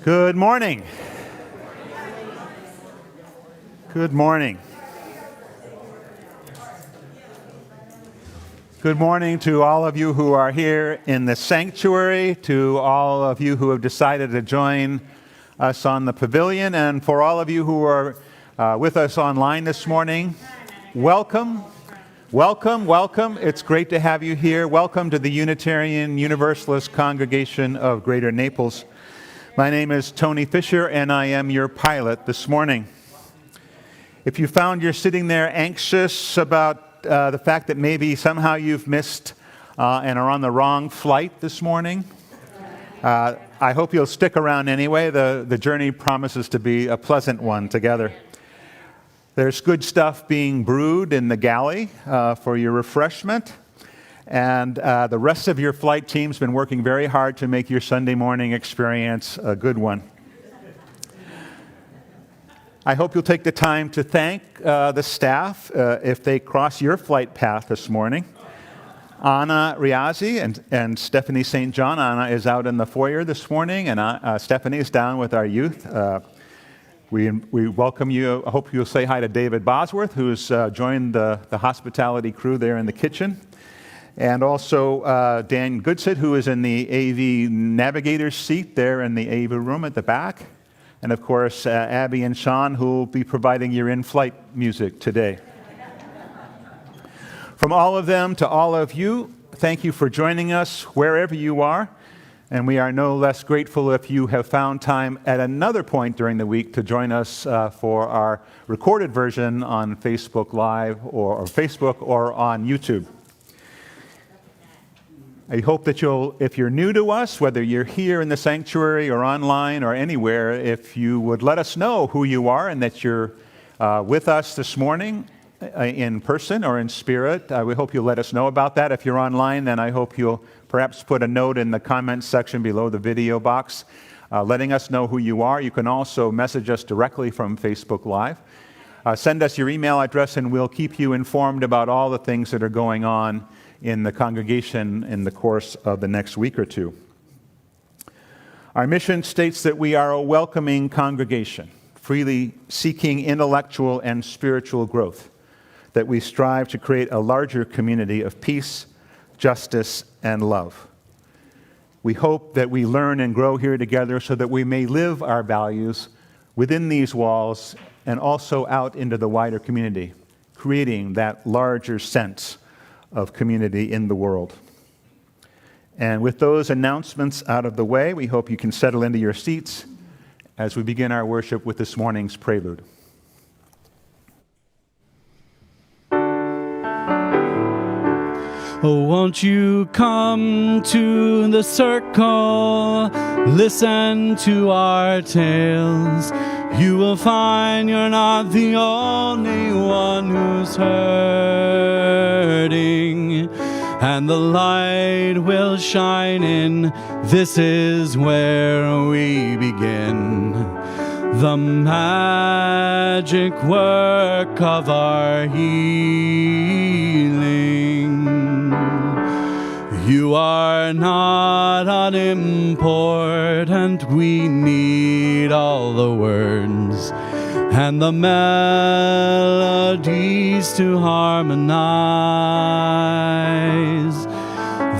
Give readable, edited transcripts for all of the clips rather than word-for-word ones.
Good morning. Good morning. Good morning to all of you who are here in the sanctuary, to all of you who have decided to join us on the pavilion, and for all of you who are with us online this morning, welcome. Welcome, welcome. It's great to have you here. Welcome to the Unitarian Universalist Congregation of Greater Naples. My name is Tony Fisher, and I am your pilot this morning. If you found you're sitting there anxious about the fact that maybe somehow you've missed and are on the wrong flight this morning, I hope you'll stick around anyway. The journey promises to be a pleasant one together. There's good stuff being brewed in the galley for your refreshment. And the rest of your flight team's been working very hard to make your Sunday morning experience a good one. I hope you'll take the time to thank the staff if they cross your flight path this morning. Anna Riazzi and Stephanie St. John. Anna is out in the foyer this morning, and Stephanie is down with our youth. We welcome you. I hope you'll say hi to David Bosworth, who's joined the hospitality crew there in the kitchen. And also Dan Goodsit, who is in the AV navigator's seat there in the AV room at the back. And of course, Abby and Sean, who will be providing your in-flight music today. From all of them to all of you, thank you for joining us wherever you are. And we are no less grateful if you have found time at another point during the week to join us for our recorded version on Facebook Live or Facebook or on YouTube. I hope that if you're new to us, whether you're here in the sanctuary or online or anywhere, if you would let us know who you are and that you're with us this morning in person or in spirit. We hope you'll let us know about that. If you're online, then I hope you'll perhaps put a note in the comments section below the video box letting us know who you are. You can also message us directly from Facebook Live. Send us your email address and we'll keep you informed about all the things that are going on in the congregation in the course of the next week or two. Our mission states that we are a welcoming congregation, freely seeking intellectual and spiritual growth, that we strive to create a larger community of peace, justice, and love. We hope that we learn and grow here together so that we may live our values within these walls and also out into the wider community, creating that larger sense of community in the world. And with those announcements out of the way, we hope you can settle into your seats as we begin our worship with this morning's prelude. Oh, won't you come to the circle, listen to our tales. You will find you're not the only one who's hurting, and the light will shine in. This is where we begin. The magic work of our healing. You are not unimportant. We need all the words and the melodies to harmonize.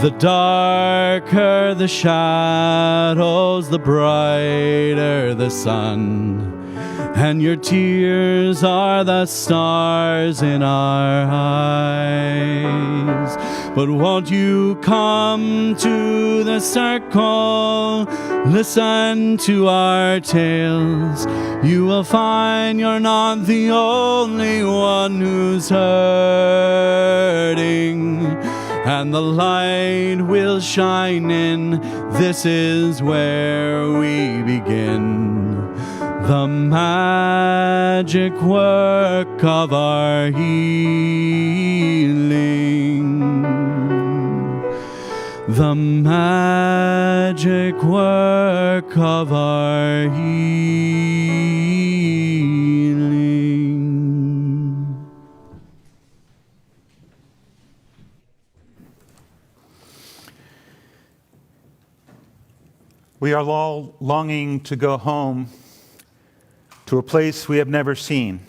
The darker the shadows, the brighter the sun. And your tears are the stars in our eyes. But won't you come to the circle, listen to our tales. You will find you're not the only one who's hurting, and the light will shine in. This is where we begin. The magic work of our healing. The magic work of our healing. We are all longing to go home to a place we have never seen,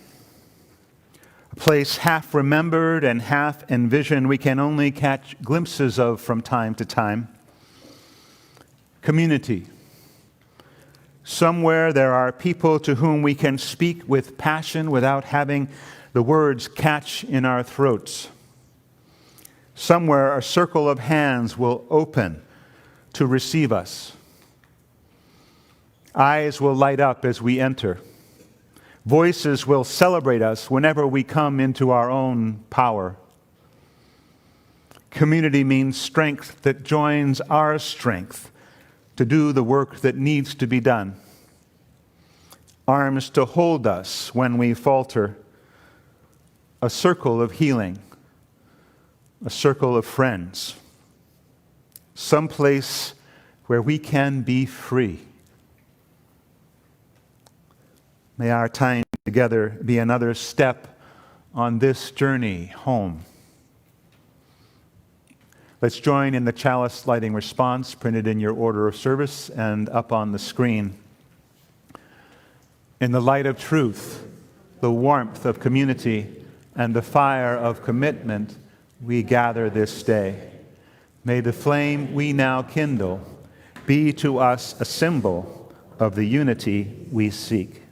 a place half remembered and half envisioned we can only catch glimpses of from time to time. Community. Somewhere there are people to whom we can speak with passion without having the words catch in our throats. Somewhere a circle of hands will open to receive us. Eyes will light up as we enter. Voices will celebrate us whenever we come into our own power. Community means strength that joins our strength to do the work that needs to be done. Arms to hold us when we falter. A circle of healing. A circle of friends. Someplace where we can be free. May our time together be another step on this journey home. Let's join in the chalice lighting response printed in your order of service and up on the screen. In the light of truth, the warmth of community, and the fire of commitment, we gather this day. May the flame we now kindle be to us a symbol of the unity we seek.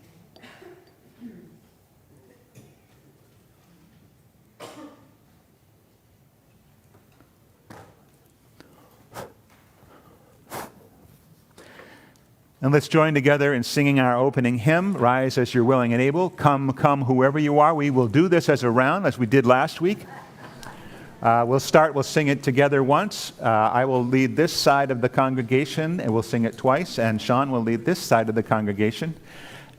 And let's join together in singing our opening hymn, Rise as You're Willing and Able. Come, come, whoever you are. We will do this as a round, as we did last week. We'll sing it together once. I will lead this side of the congregation, and we'll sing it twice. And Sean will lead this side of the congregation.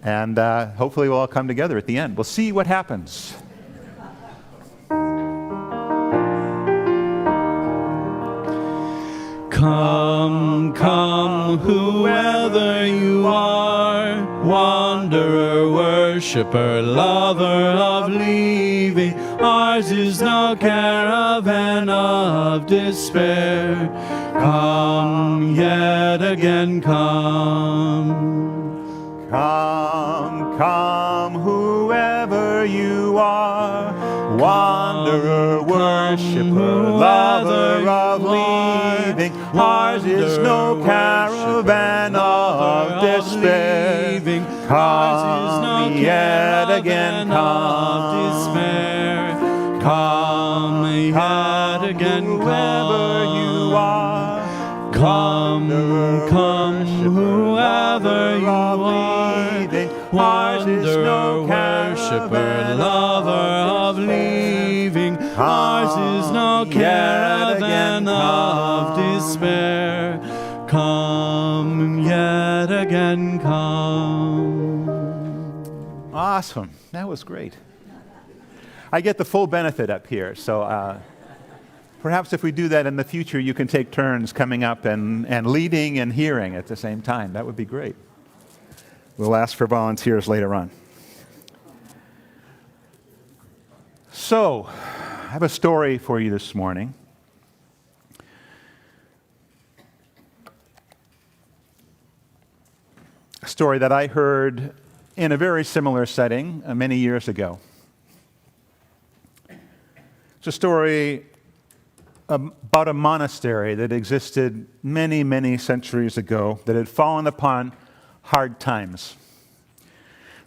And hopefully we'll all come together at the end. We'll see what happens. Come, come, whoever you are, wanderer, worshipper, lover of leaving. Ours is no caravan of despair. Come, yet again come. Come, come, whoever you are, wanderer, worshipper, lover of leaving. Ours is no caravan of despair. Come, yet again come. Come, yet again whoever you are. Come, come, whoever you are. Ours is no worshipper, lover of leaving. Ours is no caravan of despair. Come, yet again come. Awesome. That was great. I get the full benefit up here, so perhaps if we do that in the future, you can take turns coming up and leading and hearing at the same time. That would be great. We'll ask for volunteers later on. So, I have a story for you this morning. A story that I heard in a very similar setting many years ago. It's a story about a monastery that existed many, many centuries ago that had fallen upon hard times.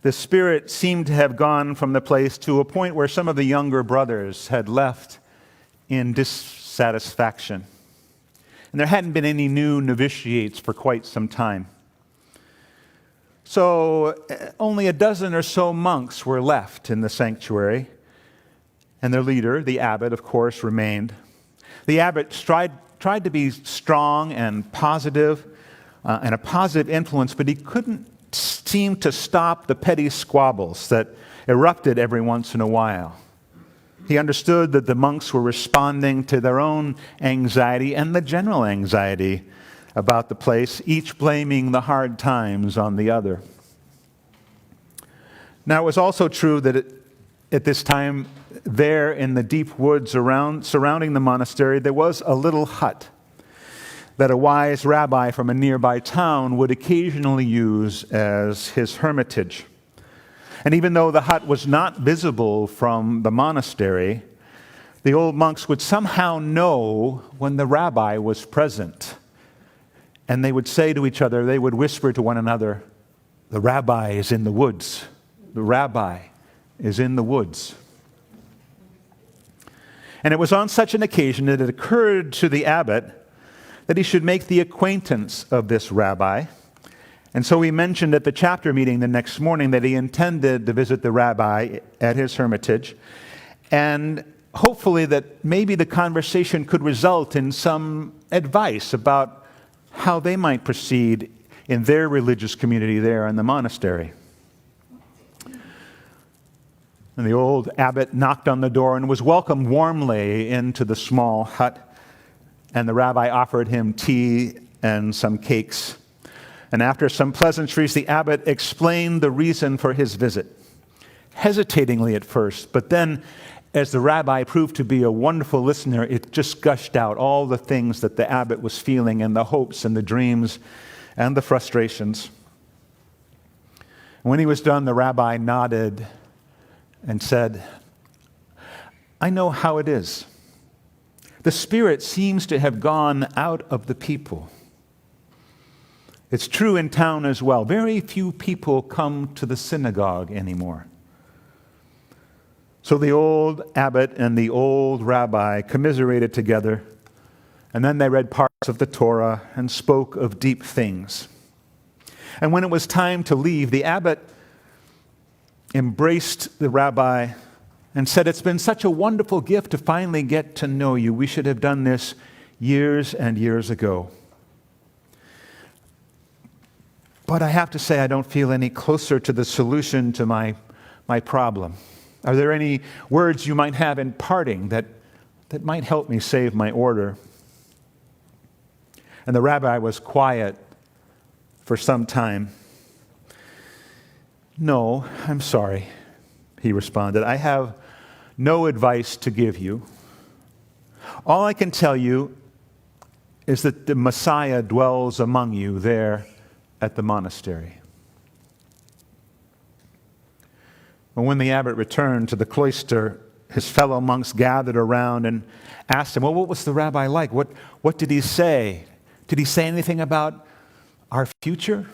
The spirit seemed to have gone from the place to a point where some of the younger brothers had left in dissatisfaction. And there hadn't been any new novitiates for quite some time. So only a dozen or so monks were left in the sanctuary, and their leader, the abbot, of course, remained. The abbot tried to be strong and positive, and a positive influence, but he couldn't seem to stop the petty squabbles that erupted every once in a while. He understood that the monks were responding to their own anxiety and the general anxiety about the place, each blaming the hard times on the other. Now, it was also true that at this time, there in the deep woods surrounding the monastery, there was a little hut that a wise rabbi from a nearby town would occasionally use as his hermitage. And even though the hut was not visible from the monastery, the old monks would somehow know when the rabbi was present. And they would say to each other, they would whisper to one another, "The rabbi is in the woods. The rabbi is in the woods." And it was on such an occasion that it occurred to the abbot that he should make the acquaintance of this rabbi. And so he mentioned at the chapter meeting the next morning that he intended to visit the rabbi at his hermitage, and hopefully that maybe the conversation could result in some advice about how they might proceed in their religious community there in the monastery. And the old abbot knocked on the door and was welcomed warmly into the small hut. And the rabbi offered him tea and some cakes. And after some pleasantries, the abbot explained the reason for his visit, hesitatingly at first, but then, as the rabbi proved to be a wonderful listener, it just gushed out all the things that the abbot was feeling, and the hopes and the dreams and the frustrations. When he was done, the rabbi nodded and said, "I know how it is. The Spirit seems to have gone out of the people. It's true in town as well. Very few people come to the synagogue anymore." So the old abbot and the old rabbi commiserated together, and then they read parts of the Torah and spoke of deep things. And when it was time to leave, the abbot embraced the rabbi and said, "It's been such a wonderful gift to finally get to know you. We should have done this years and years ago. But I have to say I don't feel any closer to the solution to my problem. Are there any words you might have in parting that might help me save my order?" And the rabbi was quiet for some time. "No, I'm sorry," he responded. "I have no advice to give you. All I can tell you is that the Messiah dwells among you there at the monastery." And when the abbot returned to the cloister, his fellow monks gathered around and asked him, "Well, what was the rabbi like? What did he say? Did he say anything about our future?"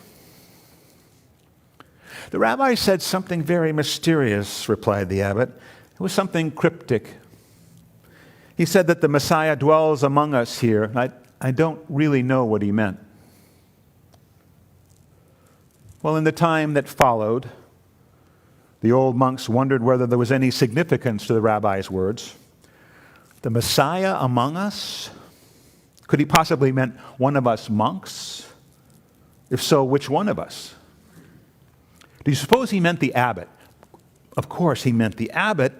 "The rabbi said something very mysterious," replied the abbot. "It was something cryptic. He said that the Messiah dwells among us here. I don't really know what he meant." Well, in the time that followed, the old monks wondered whether there was any significance to the rabbi's words. The Messiah among us? Could he possibly meant one of us monks? If so, which one of us? Do you suppose he meant the abbot? Of course he meant the abbot.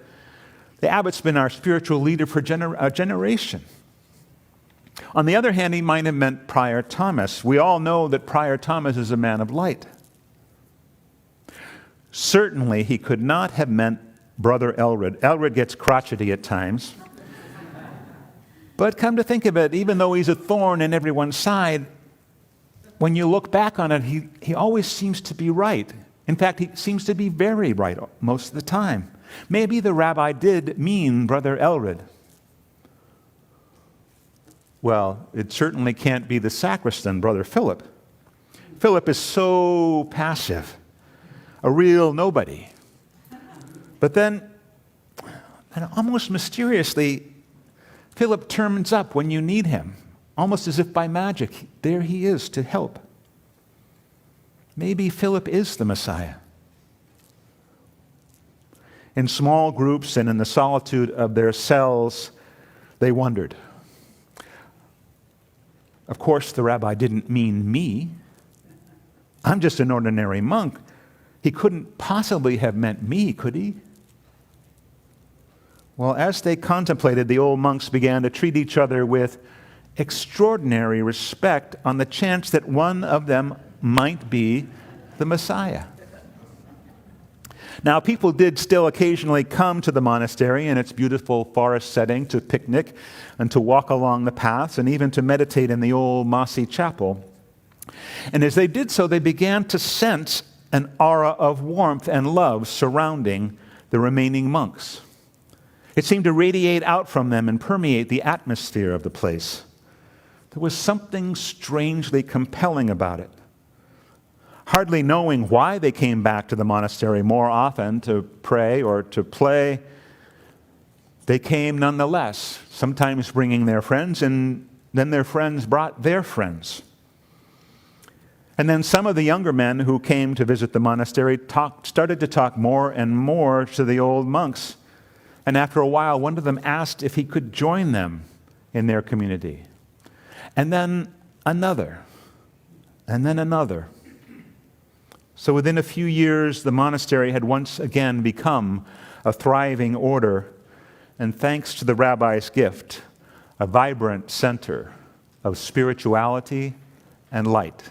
The abbot's been our spiritual leader for a generation. On the other hand, he might have meant Prior Thomas. We all know that Prior Thomas is a man of light. Certainly, he could not have meant Brother Elred. Elred gets crotchety at times. But come to think of it, even though he's a thorn in everyone's side, when you look back on it, he always seems to be right. In fact, he seems to be very right most of the time. Maybe the rabbi did mean Brother Elred. Well, it certainly can't be the sacristan, Brother Philip. Philip is so passive, a real nobody. But then, and almost mysteriously, Philip turns up when you need him, almost as if by magic. There he is to help. Maybe Philip is the Messiah. In small groups and in the solitude of their cells, they wondered. Of course, the rabbi didn't mean me. I'm just an ordinary monk. He couldn't possibly have meant me, could he? Well, as they contemplated, the old monks began to treat each other with extraordinary respect on the chance that one of them might be the Messiah. Now, people did still occasionally come to the monastery in its beautiful forest setting to picnic and to walk along the paths and even to meditate in the old mossy chapel. And as they did so, they began to sense an aura of warmth and love surrounding the remaining monks. It seemed to radiate out from them and permeate the atmosphere of the place. There was something strangely compelling about it. Hardly knowing why they came back to the monastery more often to pray or to play, they came nonetheless, sometimes bringing their friends, and then their friends brought their friends. And then some of the younger men who came to visit the monastery started to talk more and more to the old monks. And after a while, one of them asked if he could join them in their community. And then another, and then another. So within a few years, the monastery had once again become a thriving order, and thanks to the rabbi's gift, a vibrant center of spirituality and light.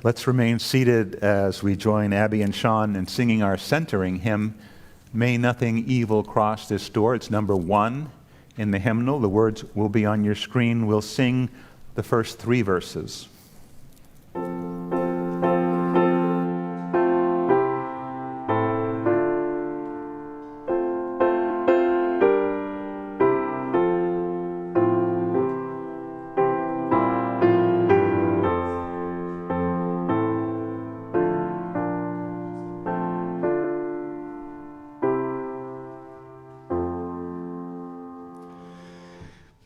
Let's remain seated as we join Abby and Sean in singing our centering hymn, May Nothing Evil Cross This Door. It's number 1 in the hymnal. The words will be on your screen. We'll sing the first 3 verses.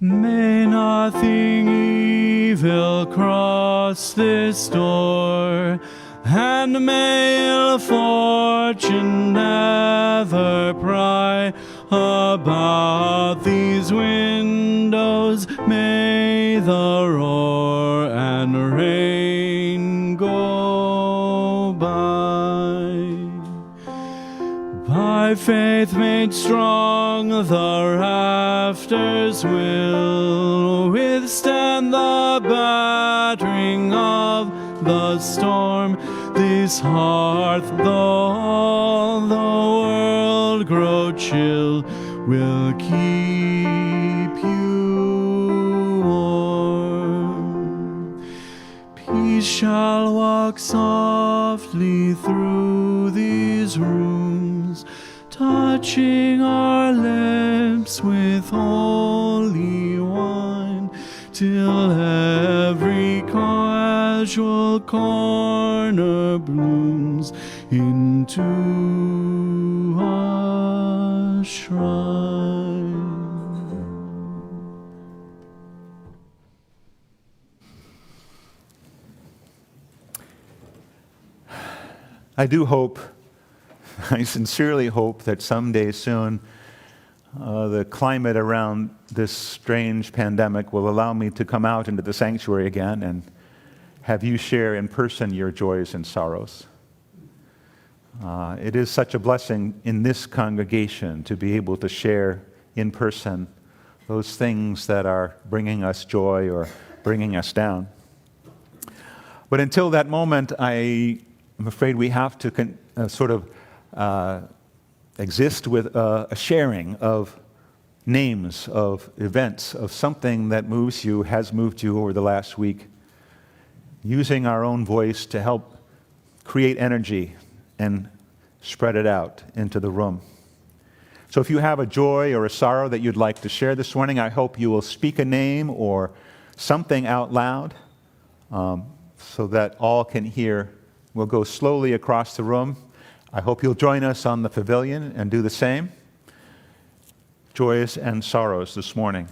May nothing evil cross this door, and may ill fortune never pry about these windows. May the roar and rain go by. By faith made strong, the rafters will withstand the battering of the storm. This hearth, though all the world grow chill, will keep you warm. Peace shall walk softly through these rooms, touching our lips with holy wine, till every casual corner blooms into a shrine. I do hope, I sincerely hope that someday soon the climate around this strange pandemic will allow me to come out into the sanctuary again and have you share in person your joys and sorrows. It is such a blessing in this congregation to be able to share in person those things that are bringing us joy or bringing us down. But until that moment, I'm afraid we have to exist with a sharing of names, of events, of something that moves you, has moved you over the last week, using our own voice to help create energy and spread it out into the room. So if you have a joy or a sorrow that you'd like to share this morning, I hope you will speak a name or something out loud so that all can hear. We'll go slowly across the room. I hope you'll join us on the pavilion and do the same. Joys and sorrows this morning.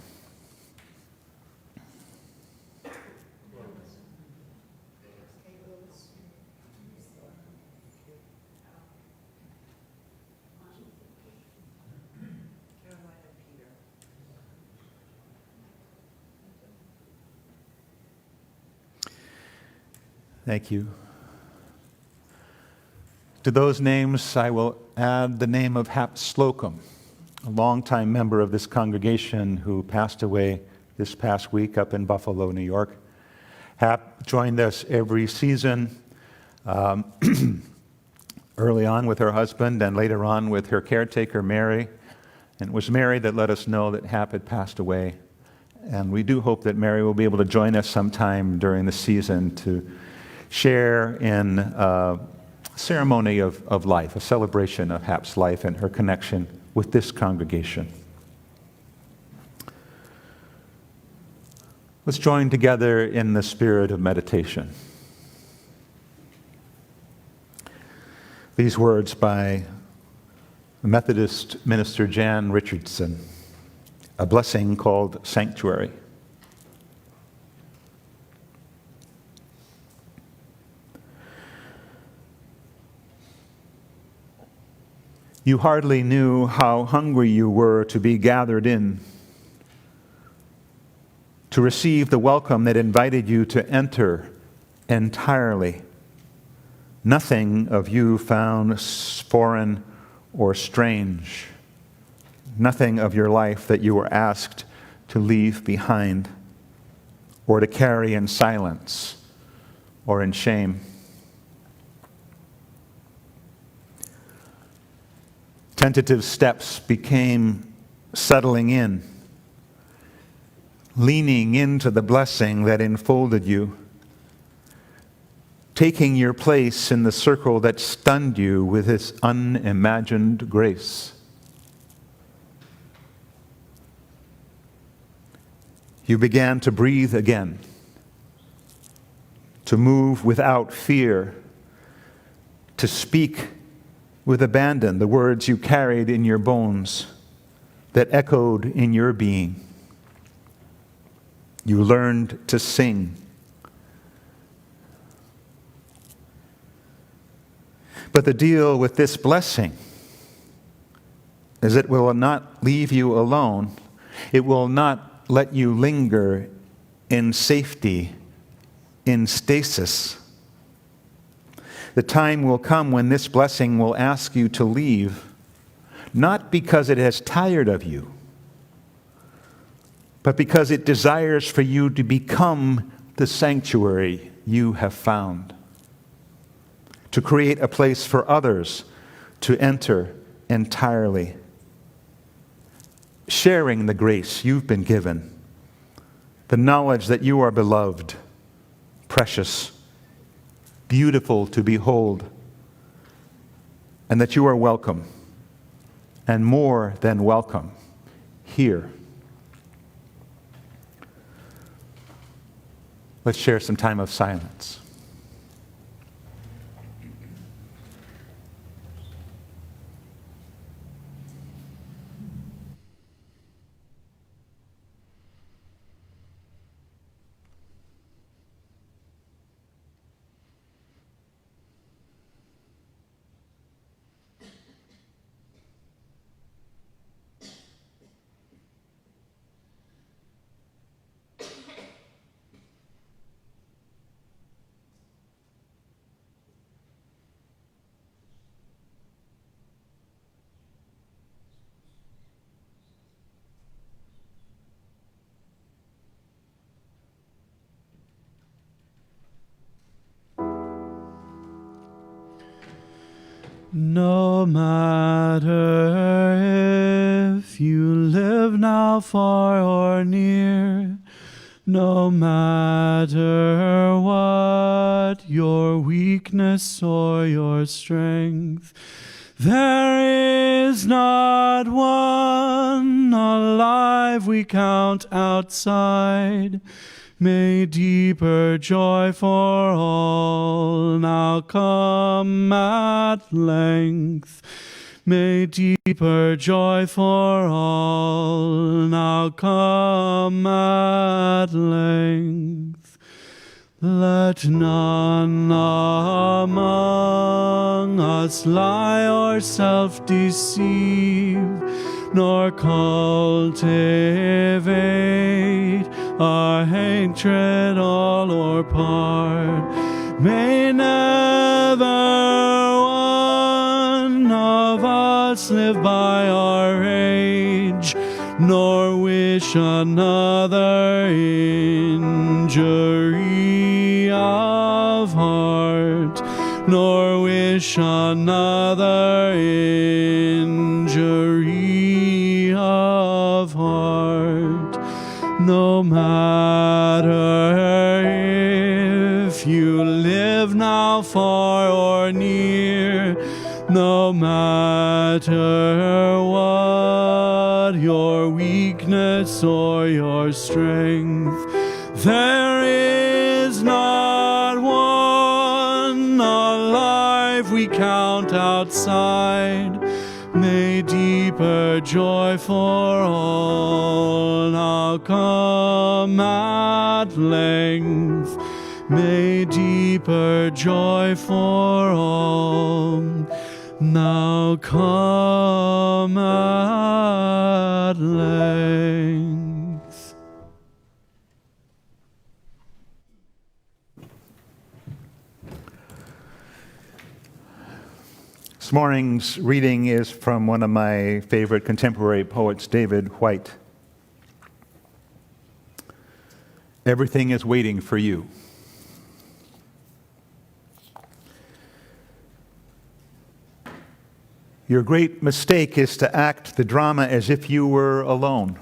Thank you. To those names, I will add the name of Hap Slocum, a longtime member of this congregation who passed away this past week up in Buffalo, New York. Hap joined us every season early on with her husband and later on with her caretaker, Mary. And it was Mary that let us know that Hap had passed away. And we do hope that Mary will be able to join us sometime during the season to share in a ceremony of life, a celebration of Hap's life and her connection with this congregation. Let's join together in the spirit of meditation. These words by Methodist minister Jan Richardson, a blessing called Sanctuary. You hardly knew how hungry you were to be gathered in, to receive the welcome that invited you to enter entirely. Nothing of you found foreign or strange. Nothing of your life that you were asked to leave behind or to carry in silence or in shame. Tentative steps became settling in, leaning into the blessing that enfolded you, taking your place in the circle that stunned you with its unimagined grace. You began to breathe again, to move without fear, to speak with abandon the words you carried in your bones that echoed in your being. You learned to sing. But the deal with this blessing is it will not leave you alone. It will not let you linger in safety, in stasis. The time will come when this blessing will ask you to leave, not because it has tired of you, but because it desires for you to become the sanctuary you have found, to create a place for others to enter entirely, sharing the grace you've been given, the knowledge that you are beloved, precious, beautiful to behold, and that you are welcome, and more than welcome, here. Let's share some time of silence. No matter if you live now far or near, no matter what your weakness or your strength, there is not one alive we count outside. May deeper joy for all now come at length. May deeper joy for all now come at length. Let none among us lie or self-deceive, nor cultivate our hatred all or part. May never one of us live by our rage, nor wish another injury of heart. nor wish another injury of heart. No matter if you live now far or near, no matter what your weakness or your strength, there is not one alive we count outside. May deeper joy for all now come at length. May deeper joy for all now come at length. This morning's reading is from one of my favorite contemporary poets, David Whyte. Everything is waiting for you. Your great mistake is to act the drama as if you were alone,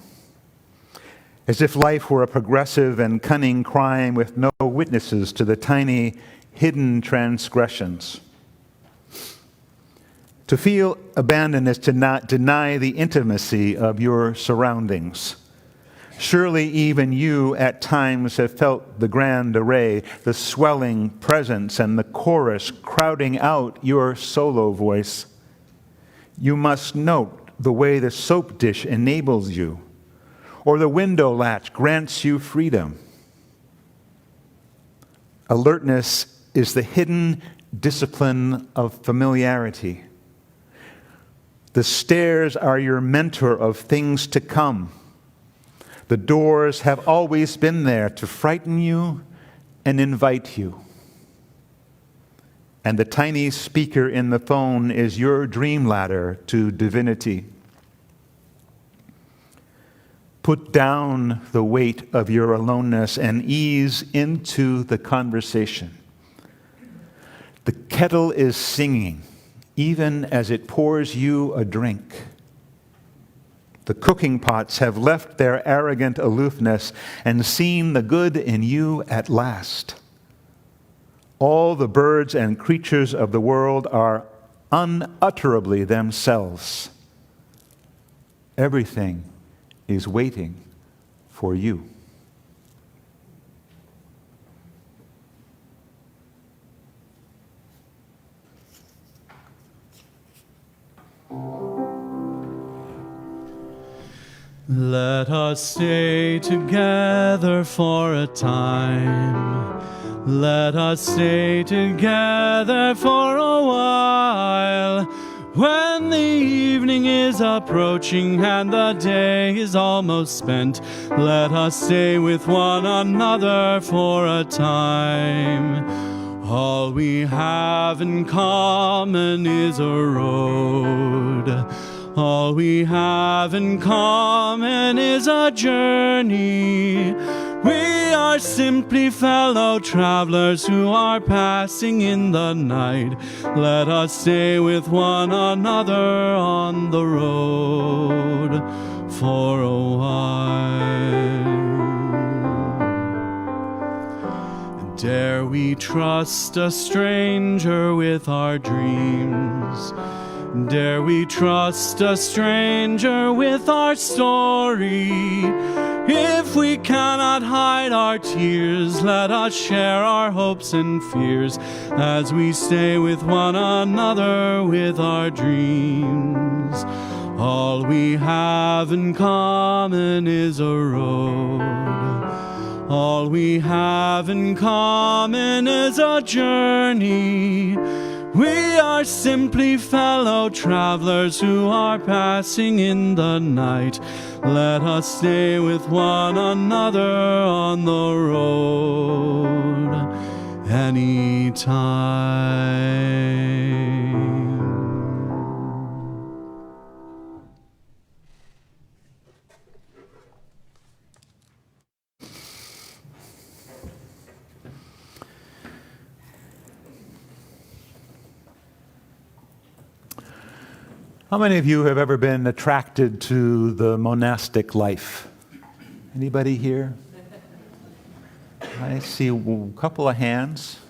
as if life were a progressive and cunning crime with no witnesses to the tiny, hidden transgressions. To feel abandoned is to not deny the intimacy of your surroundings. Surely even you at times have felt the grand array, the swelling presence and the chorus crowding out your solo voice. You must note the way the soap dish enables you, or the window latch grants you freedom. Alertness is the hidden discipline of familiarity. The stairs are your mentor of things to come. The doors have always been there to frighten you and invite you. And the tiny speaker in the phone is your dream ladder to divinity. Put down the weight of your aloneness and ease into the conversation. The kettle is singing, even as it pours you a drink. The cooking pots have left their arrogant aloofness and seen the good in you at last. All the birds and creatures of the world are unutterably themselves. Everything is waiting for you. Let us stay together for a time. Let us stay together for a while. When the evening is approaching and the day is almost spent, let us stay with one another for a time. All we have in common is a road. All we have in common is a journey. We are simply fellow travelers who are passing in the night. Let us stay with one another on the road for a while. Dare we trust a stranger with our dreams? Dare we trust a stranger with our story? If we cannot hide our tears, let us share our hopes and fears as we stay with one another with our dreams. All we have in common is a road. All we have in common is a journey. We are simply fellow travelers who are passing in the night. Let us stay with one another on the road anytime. How many of you have ever been attracted to the monastic life? Anybody here? I see a couple of hands.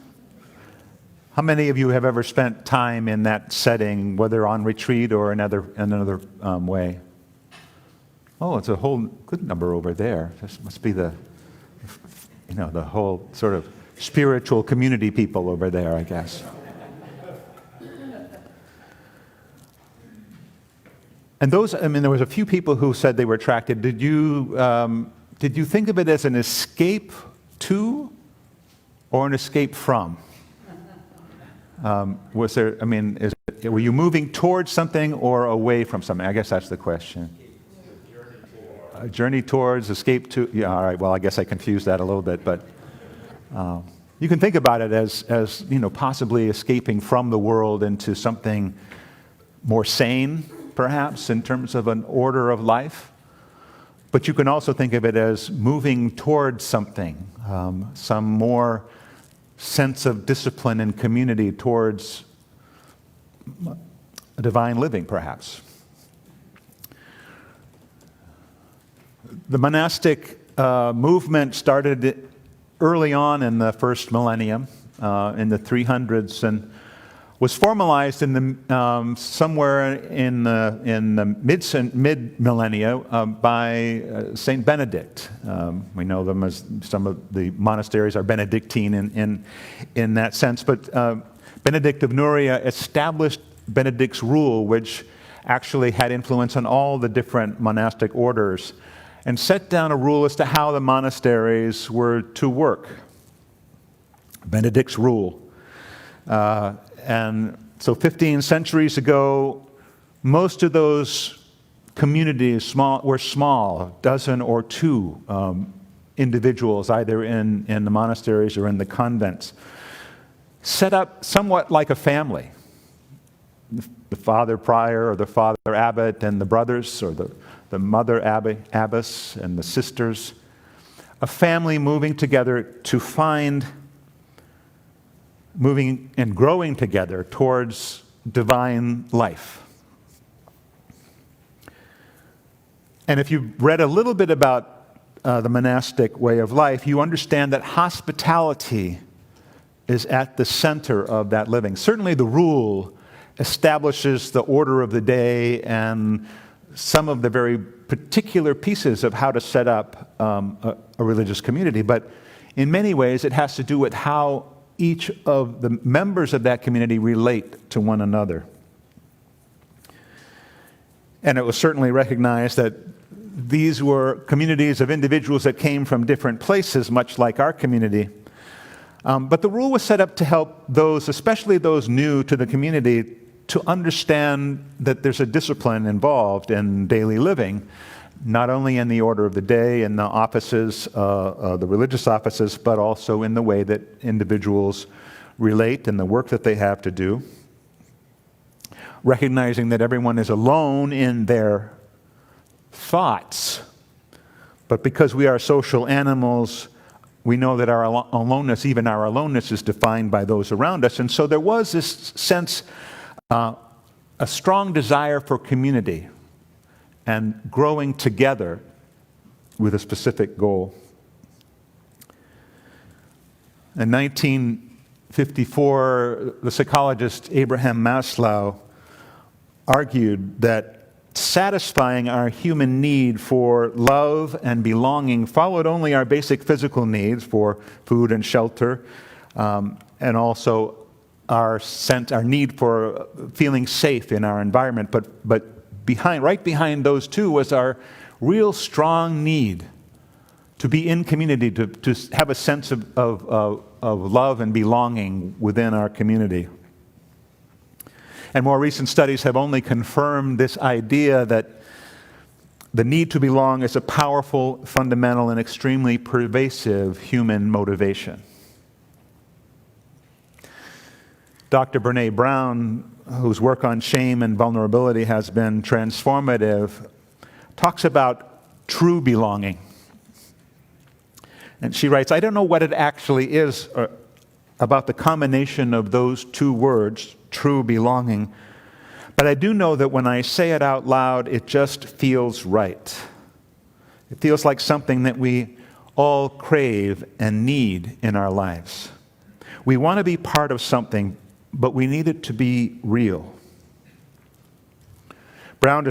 How many of you have ever spent time in that setting, whether on retreat or another way? Oh, it's a whole good number over there. This must be the whole sort of spiritual community people over there, I guess. And there was a few people who said they were attracted. Did you think of it as an escape to or an escape from? Were you moving towards something or away from something? I guess that's the question. A journey towards, escape to. Yeah, all right. Well, I guess I confused that a little bit, but you can think about it as possibly escaping from the world into something more sane, perhaps, in terms of an order of life. But you can also think of it as moving towards something, some more sense of discipline and community towards a divine living, perhaps. The monastic movement started early on in the first millennium, in the 300s, and was formalized in the somewhere in the mid millennia by Saint Benedict. We know them as some of the monasteries are Benedictine in that sense, but Benedict of Nuria established Benedict's rule, which actually had influence on all the different monastic orders, and set down a rule as to how the monasteries were to work. Benedict's rule. And so 15 centuries ago, most of those communities were small, a dozen or two individuals, either in the monasteries or in the convents, set up somewhat like a family. The father prior or the father abbot and the brothers, or the mother abbess and the sisters, a family moving together to moving and growing together towards divine life. And if you've read a little bit about the monastic way of life, you understand that hospitality is at the center of that living. Certainly the rule establishes the order of the day and some of the very particular pieces of how to set up a religious community, but in many ways it has to do with how each of the members of that community relate to one another. And it was certainly recognized that these were communities of individuals that came from different places, much like our community. But the rule was set up to help those, especially those new to the community, to understand that there's a discipline involved in daily living, not only in the order of the day, in the offices, the religious offices, but also in the way that individuals relate and the work that they have to do. Recognizing that everyone is alone in their thoughts, but because we are social animals, we know that our aloneness, even our aloneness, is defined by those around us. And so there was this sense, a strong desire for community and growing together with a specific goal. In 1954, the psychologist Abraham Maslow argued that satisfying our human need for love and belonging followed only our basic physical needs for food and shelter, and also our need for feeling safe in our environment. But right behind those two was our real strong need to be in community, to have a sense of love and belonging within our community. And more recent studies have only confirmed this idea that the need to belong is a powerful, fundamental, and extremely pervasive human motivation. Dr. Brené Brown, whose work on shame and vulnerability has been transformative, talks about true belonging. And she writes, I don't know what it actually is about the combination of those two words, true belonging, But I do know that when I say it out loud, it just feels right. It feels like something that we all crave and need in our lives. We want to be part of something, but we need it to be real. Brown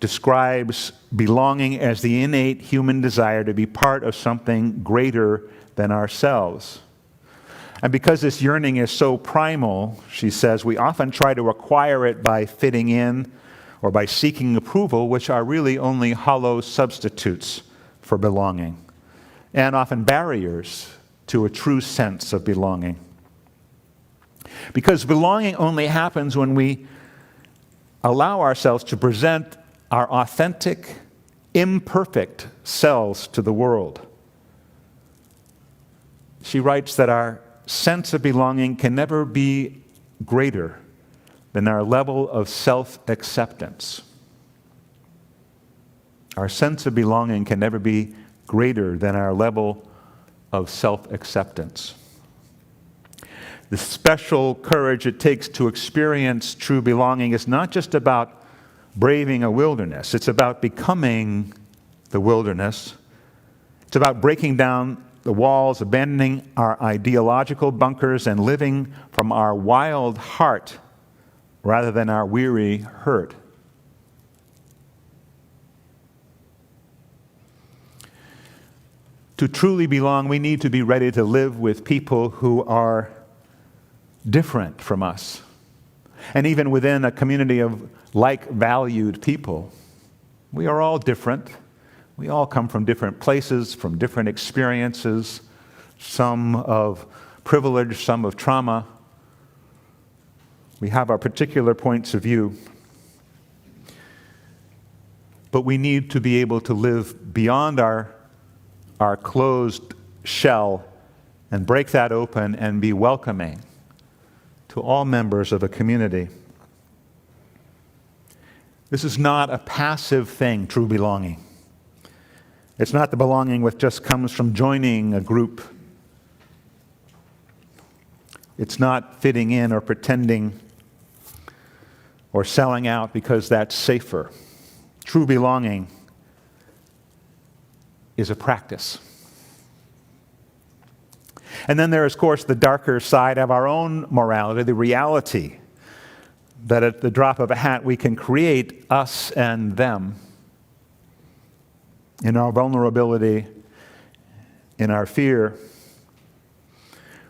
describes belonging as the innate human desire to be part of something greater than ourselves. And because this yearning is so primal, she says, we often try to acquire it by fitting in or by seeking approval, which are really only hollow substitutes for belonging, and often barriers to a true sense of belonging. Because belonging only happens when we allow ourselves to present our authentic, imperfect selves to the world. She writes that our sense of belonging can never be greater than our level of self-acceptance. Our sense of belonging can never be greater than our level of self-acceptance. The special courage it takes to experience true belonging is not just about braving a wilderness. It's about becoming the wilderness. It's about breaking down the walls, abandoning our ideological bunkers, and living from our wild heart rather than our weary hurt. To truly belong, we need to be ready to live with people who are different from us. And even within a community of like-valued people, we are all different. We all come from different places, from different experiences, some of privilege, some of trauma. We have our particular points of view. But we need to be able to live beyond our closed shell and break that open and be welcoming to all members of a community. This is not a passive thing, true belonging. It's not the belonging which just comes from joining a group. It's not fitting in or pretending or selling out because that's safer. True belonging is a practice. And then there is, of course, the darker side of our own morality, the reality that at the drop of a hat we can create us and them in our vulnerability, in our fear.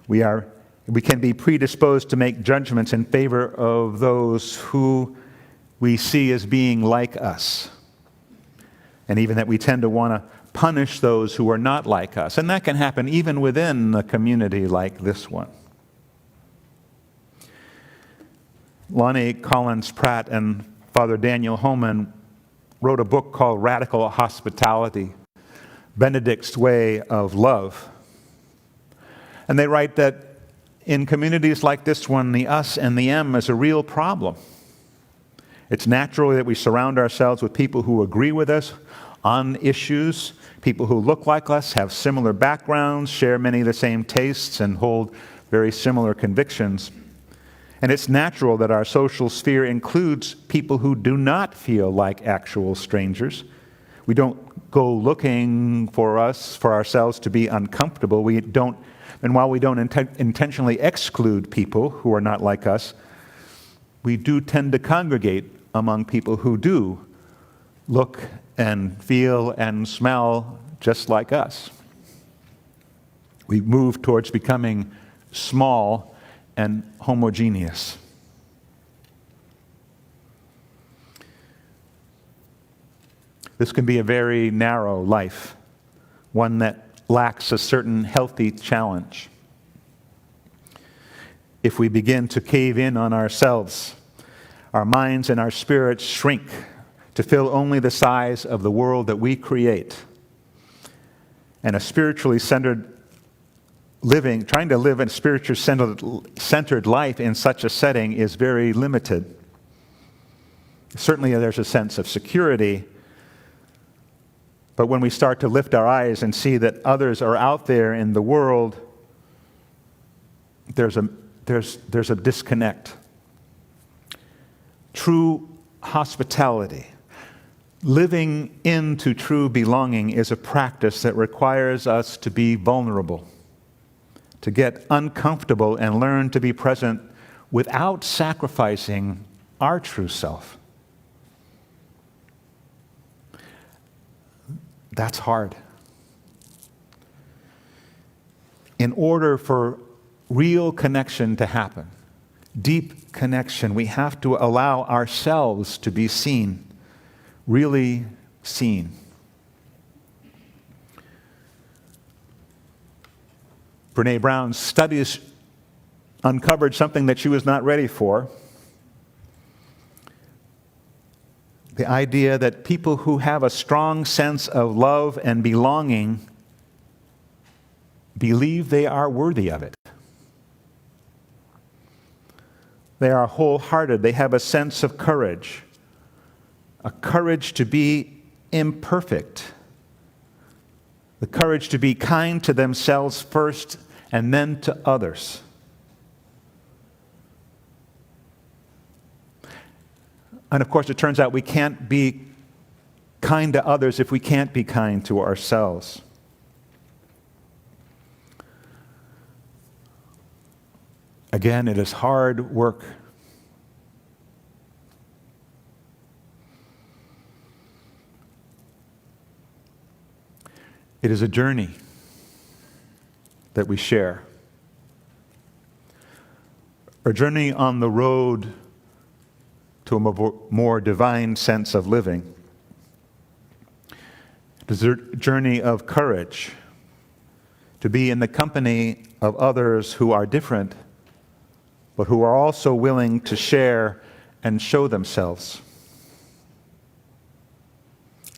We can be predisposed to make judgments in favor of those who we see as being like us, and even that we tend to want to punish those who are not like us. And that can happen even within a community like this one. Lonnie Collins Pratt and Father Daniel Homan wrote a book called Radical Hospitality, Benedict's Way of Love. And they write that in communities like this one, the us and the them is a real problem. It's natural that we surround ourselves with people who agree with us on issues, people who look like us, have similar backgrounds, share many of the same tastes, and hold very similar convictions. And it's natural that our social sphere includes people who do not feel like actual strangers. We don't go looking for ourselves to be uncomfortable. And while we don't intentionally exclude people who are not like us, we do tend to congregate among people who do look and feel and smell just like us. We move towards becoming small and homogeneous. This can be a very narrow life, one that lacks a certain healthy challenge. If we begin to cave in on ourselves, our minds and our spirits shrink to fill only the size of the world that we create. And a spiritually centered living, trying to live a spiritually centered life in such a setting is very limited. Certainly there's a sense of security, but when we start to lift our eyes and see that others are out there in the world, there's a disconnect. true hospitality, living into true belonging, is a practice that requires us to be vulnerable, to get uncomfortable and learn to be present without sacrificing our true self. That's hard. In order for real connection to happen, deep connection, we have to allow ourselves to be seen, really seen. Brene Brown's studies uncovered something that she was not ready for. The idea that people who have a strong sense of love and belonging believe they are worthy of it. They are wholehearted. They have a sense of courage, a courage to be imperfect, the courage to be kind to themselves first and then to others. And of course, it turns out we can't be kind to others if we can't be kind to ourselves. Again, it is hard work. It is a journey that we share. A journey on the road to a more divine sense of living. It is a journey of courage to be in the company of others who are different, but who are also willing to share and show themselves.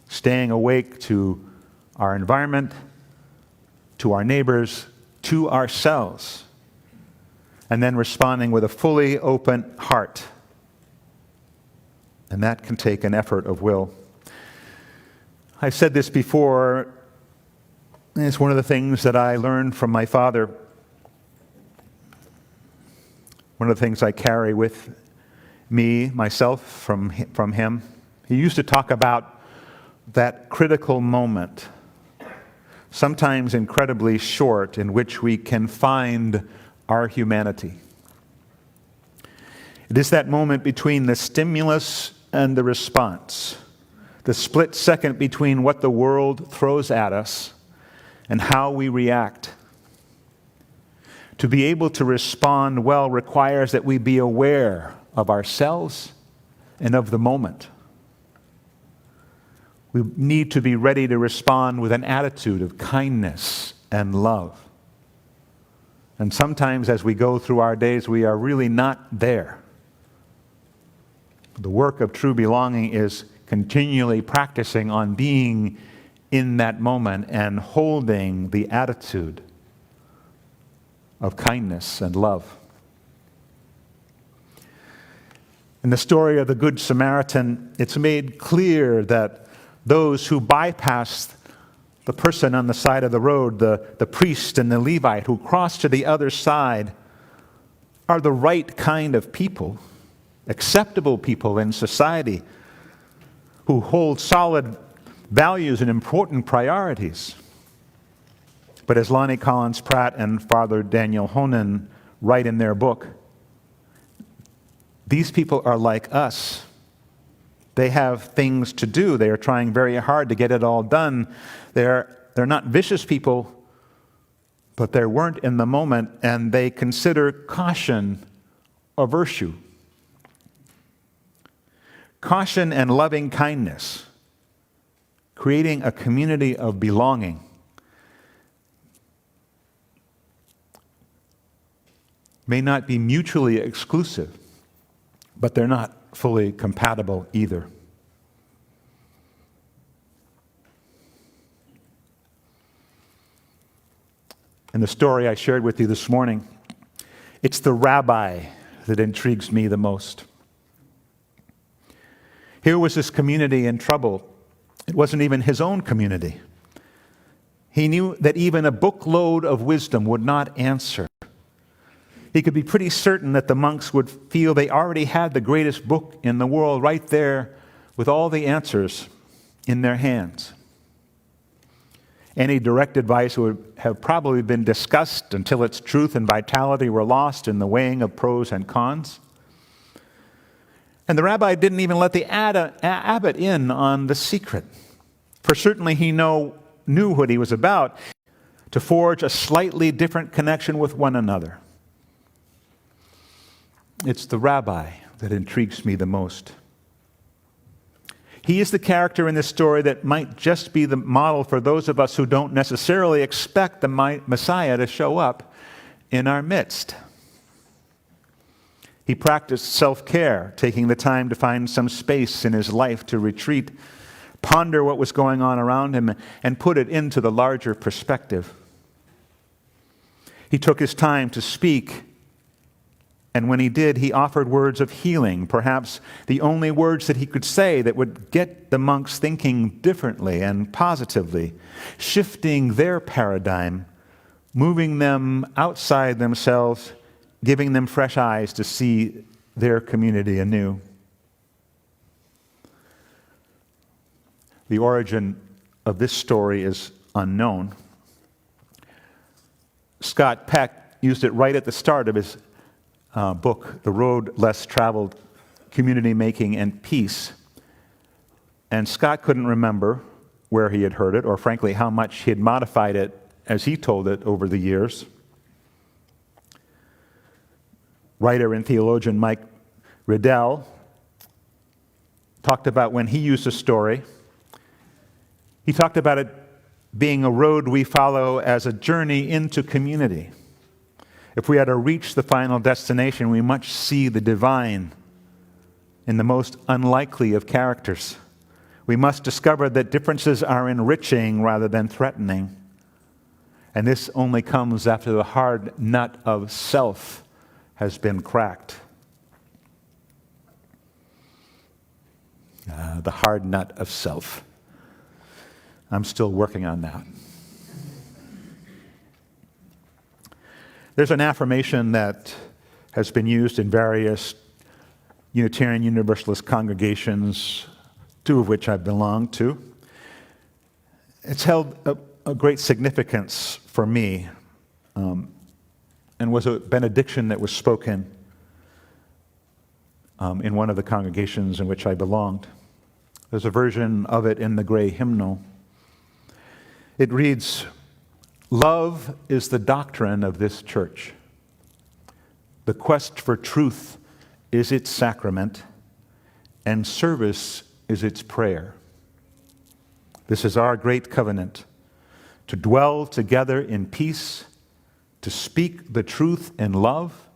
Staying awake to our environment, to our neighbors, to ourselves, and then responding with a fully open heart. And that can take an effort of will. I've said this before, and it's one of the things that I learned from my father. One of the things I carry with me, myself, from him. He used to talk about that critical moment, sometimes incredibly short, in which we can find our humanity. It is that moment between the stimulus and the response, the split second between what the world throws at us and how we react. To be able to respond well requires that we be aware of ourselves and of the moment. We need to be ready to respond with an attitude of kindness and love. And sometimes as we go through our days, we are really not there. The work of true belonging is continually practicing on being in that moment and holding the attitude of kindness and love. In the story of the Good Samaritan, it's made clear that those who bypassed the person on the side of the road, the priest and the Levite who crossed to the other side, are the right kind of people, acceptable people in society, who hold solid values and important priorities. But as Lonnie Collins Pratt and Father Daniel Honan write in their book, these people are like us. They have things to do. They are trying very hard to get it all done. They're not vicious people, but they weren't in the moment, and they consider caution a virtue. Caution and loving kindness, creating a community of belonging, may not be mutually exclusive, but they're not fully compatible either. In the story I shared with you this morning, it's the rabbi that intrigues me the most. Here was this community in trouble. It wasn't even his own community. He knew that even a bookload of wisdom would not answer. he could be pretty certain that the monks would feel they already had the greatest book in the world right there with all the answers in their hands. Any direct advice would have probably been discussed until its truth and vitality were lost in the weighing of pros and cons. And the rabbi didn't even let the abbot in on the secret, for certainly he knew what he was about, to forge a slightly different connection with one another. It's the rabbi that intrigues me the most. He is the character in this story that might just be the model for those of us who don't necessarily expect the Messiah to show up in our midst. He practiced self-care, taking the time to find some space in his life to retreat, ponder what was going on around him, and put it into the larger perspective. He took his time to speak, and when he did, he offered words of healing, perhaps the only words that he could say that would get the monks thinking differently and positively, shifting their paradigm, moving them outside themselves, giving them fresh eyes to see their community anew. The origin of this story is unknown. Scott Peck used it right at the start of his book, The Road Less Traveled, Community Making and Peace. And Scott couldn't remember where he had heard it, or frankly, how much he had modified it as he told it over the years. Writer and theologian Mike Riddell talked about when he used a story, he talked about it being a road we follow as a journey into community. If we are to reach the final destination, we must see the divine in the most unlikely of characters. We must discover that differences are enriching rather than threatening. And this only comes after the hard nut of self has been cracked. The hard nut of self. I'm still working on that. There's an affirmation that has been used in various Unitarian Universalist congregations, two of which I belong to. It's held a great significance for me, and was a benediction that was spoken in one of the congregations in which I belonged. There's a version of it in the gray hymnal. It reads, "Love is the doctrine of this church. The quest for truth is its sacrament, and service is its prayer. This is our great covenant, to dwell together in peace, to speak the truth in love,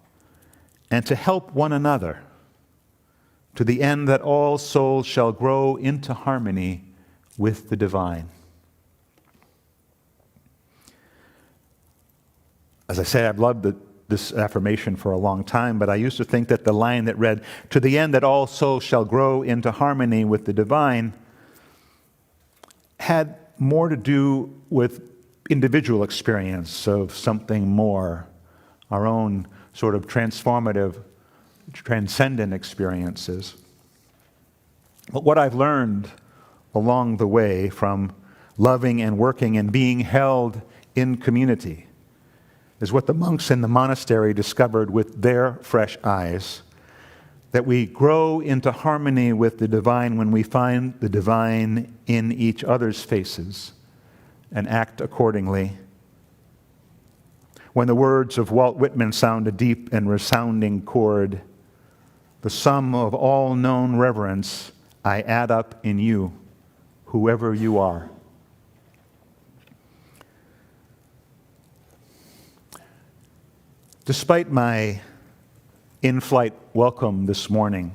and to help one another, to the end that all souls shall grow into harmony with the divine." As I say, I've loved this affirmation for a long time, but I used to think that the line that read, "To the end that all souls shall grow into harmony with the divine," had more to do with individual experience of something more, our own sort of transformative, transcendent experiences. But what I've learned along the way from loving and working and being held in community is what the monks in the monastery discovered with their fresh eyes, that we grow into harmony with the divine when we find the divine in each other's faces and act accordingly. When the words of Walt Whitman sound a deep and resounding chord, the sum of all known reverence I add up in you, whoever you are. Despite my in-flight welcome this morning,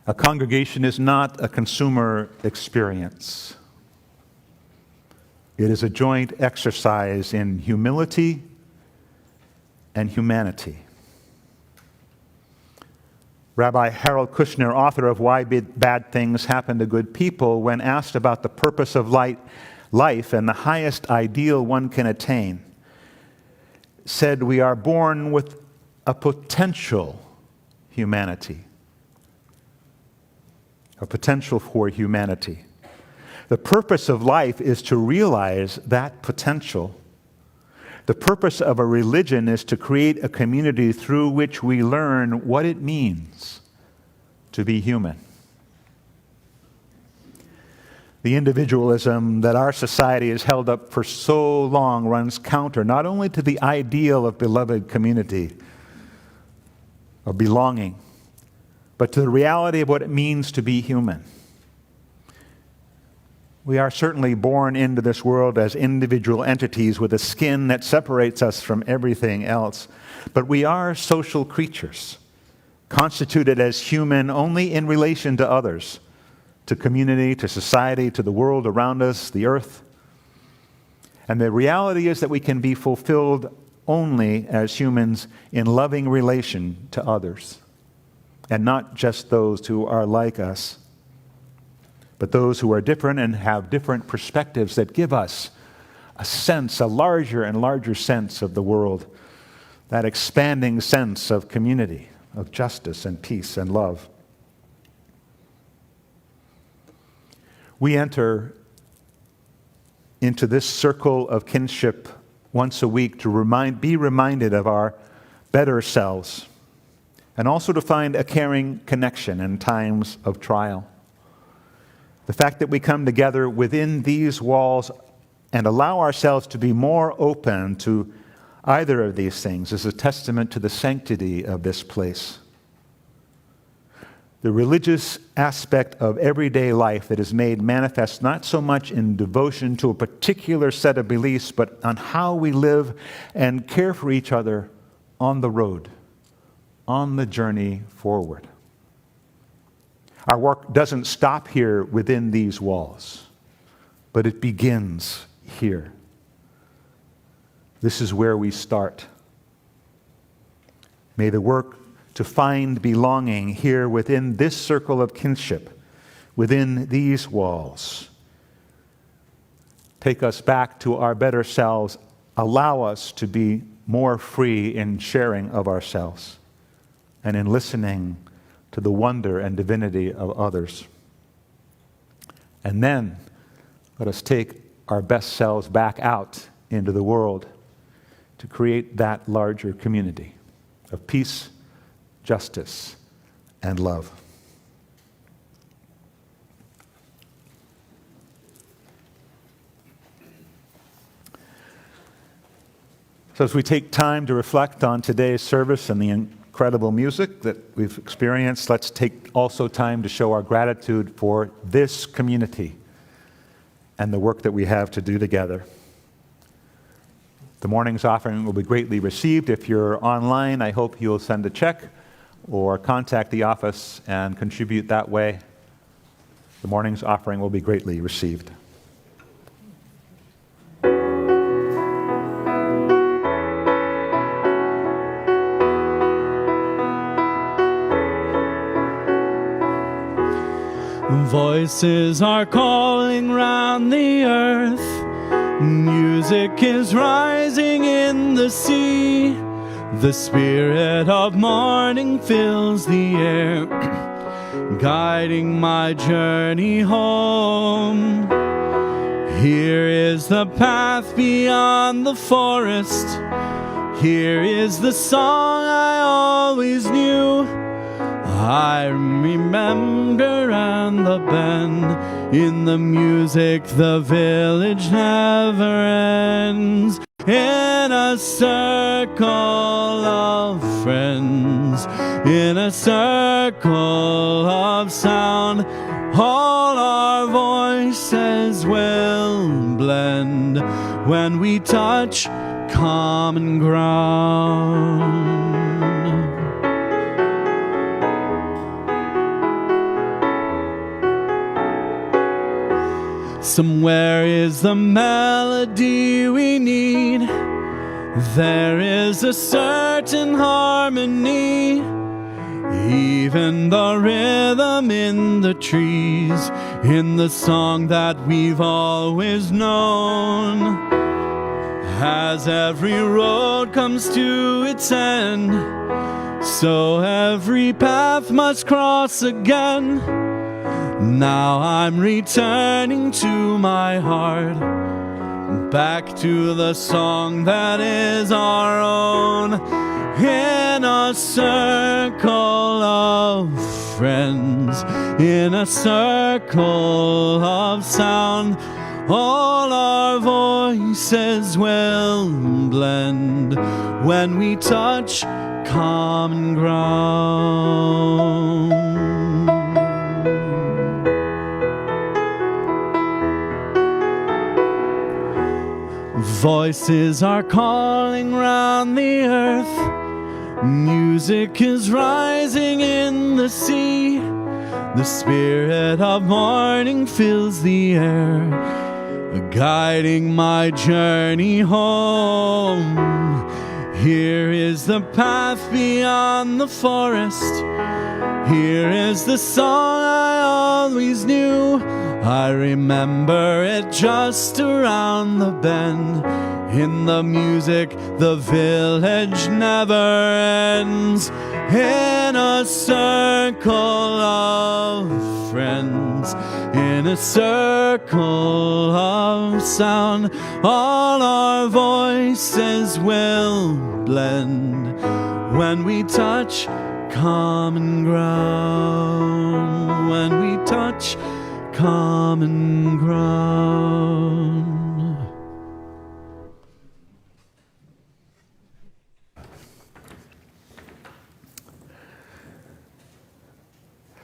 a congregation is not a consumer experience. It is a joint exercise in humility and humanity. Rabbi Harold Kushner, author of Why Bad Things Happen to Good People, when asked about the purpose of life and the highest ideal one can attain, said we are born with a potential humanity. A potential for humanity. The purpose of life is to realize that potential. The purpose of a religion is to create a community through which we learn what it means to be human. The individualism that our society has held up for so long runs counter not only to the ideal of beloved community, of belonging, but to the reality of what it means to be human. We are certainly born into this world as individual entities with a skin that separates us from everything else, but we are social creatures, constituted as human only in relation to others, to community, to society, to the world around us, the earth. And the reality is that we can be fulfilled only as humans in loving relation to others, and not just those who are like us, but those who are different and have different perspectives that give us a sense, a larger and larger sense of the world, that expanding sense of community, of justice and peace and love. We enter into this circle of kinship once a week to be reminded of our better selves, and also to find a caring connection in times of trial. The fact that we come together within these walls and allow ourselves to be more open to either of these things is a testament to the sanctity of this place. The religious aspect of everyday life that is made manifest not so much in devotion to a particular set of beliefs, but on how we live and care for each other on the road, on the journey forward. Our work doesn't stop here within these walls, but it begins here. This is where we start. May the work to find belonging here within this circle of kinship, within these walls, take us back to our better selves, allow us to be more free in sharing of ourselves and in listening to the wonder and divinity of others. And then let us take our best selves back out into the world to create that larger community of peace, justice, and love. So as we take time to reflect on today's service and the incredible music that we've experienced, let's take also time to show our gratitude for this community and the work that we have to do together. The morning's offering will be greatly received. If you're online, I hope you'll send a check or contact the office and contribute that way. The morning's offering will be greatly received. Voices are calling round the earth. Music is rising in the sea. The spirit of morning fills the air, guiding my journey home. Here is the path beyond the forest. Here is the song I always knew. I remember and the bend in the music, the village never ends. In a circle of friends, in a circle of sound, all our voices will blend when we touch common ground. Somewhere is the melody we need. There is a certain harmony. Even the rhythm in the trees, in the song that we've always known. As every road comes to its end, so every path must cross again. Now I'm returning to my heart, back to the song that is our own. In a circle of friends, in a circle of sound, all our voices will blend when we touch common ground. Voices are calling round the earth, music is rising in the sea, the spirit of morning fills the air, guiding my journey home. Here is the path beyond the forest, here is the song I always knew. I remember it just around the bend. In the music, the village never ends. In a circle of friends, in a circle of sound, all our voices will blend when we touch common ground. When we touch common ground.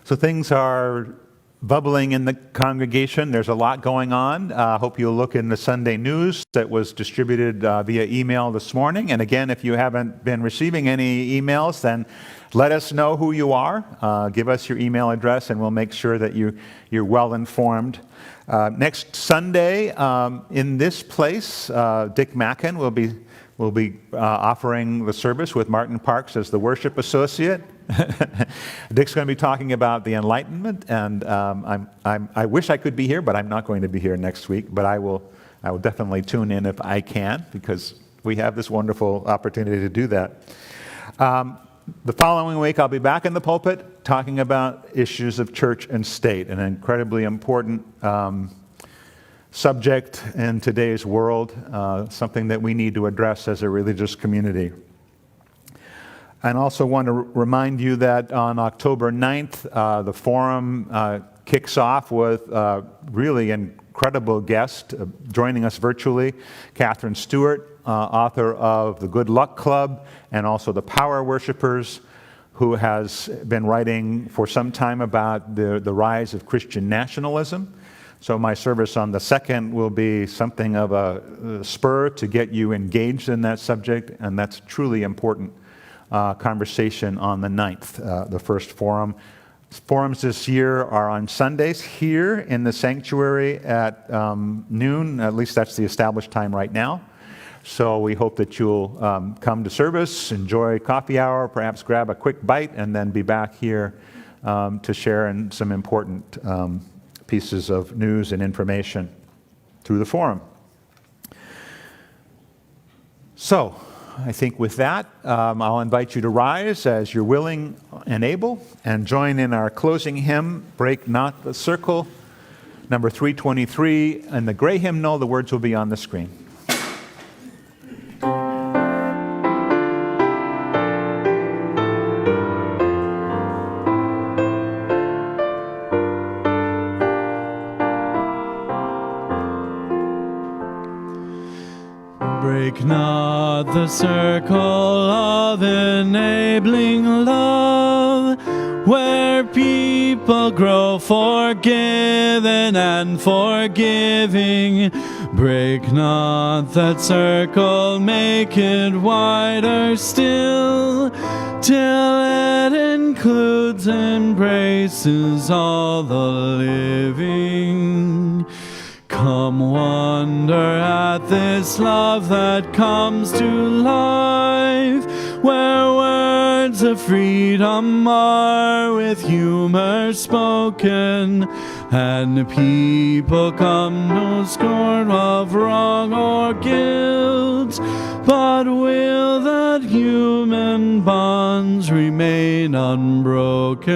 So things are bubbling in the congregation. There's a lot going on. I hope you'll look in the Sunday news that was distributed via email this morning. And again, if you haven't been receiving any emails, then let us know who you are. Give us your email address, and we'll make sure that you're well informed. Next Sunday, in this place, Dick Mackin will be offering the service with Martin Parks as the worship associate. Dick's going to be talking about the Enlightenment, and I wish I could be here, but I'm not going to be here next week. But I will definitely tune in if I can, because we have this wonderful opportunity to do that. The following week, I'll be back in the pulpit talking about issues of church and state, an incredibly important subject in today's world, something that we need to address as a religious community. And also want to remind you that on October 9th, the forum kicks off with a really incredible guest joining us virtually, Catherine Stewart, author of The Good Luck Club and also The Power Worshippers, who has been writing for some time about the rise of Christian nationalism. So my service on the 2nd will be something of a spur to get you engaged in that subject, and that's truly important. Conversation on the 9th, the first forum. Forums this year are on Sundays here in the sanctuary at noon. At least that's the established time right now. So we hope that you'll come to service, enjoy coffee hour, perhaps grab a quick bite, and then be back here to share in some important pieces of news and information through the forum. So, I think with that, I'll invite you to rise as you're willing and able, and join in our closing hymn, Break Not the Circle, number 323, and the gray hymnal. The words will be on the screen. Break not the circle of enabling love, where people grow forgiven and forgiving. Break not that circle, make it wider still, till it includes, embraces all the living. Come wonder at this love that comes to life, where words of freedom are with humor spoken, and the people come no scorn of wrong or guilt, but will that human bonds remain unbroken.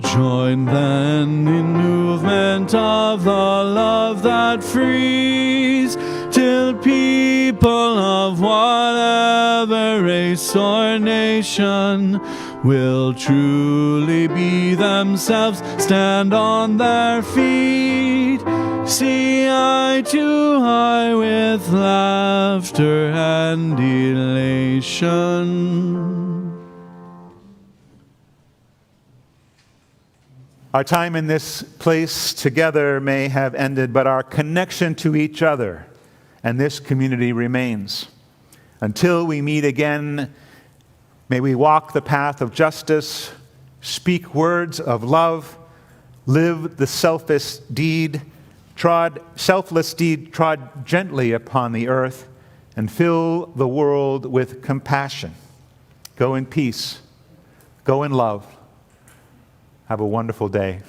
Join then in movement of the love that frees, till people of whatever race or nation will truly be themselves, stand on their feet, see eye to eye with laughter and elation. Our time in this place together may have ended, but our connection to each other and this community remains. Until we meet again, may we walk the path of justice, speak words of love, live the selfless deed trod gently upon the earth, and fill the world with compassion. Go in peace. Go in love. Have a wonderful day.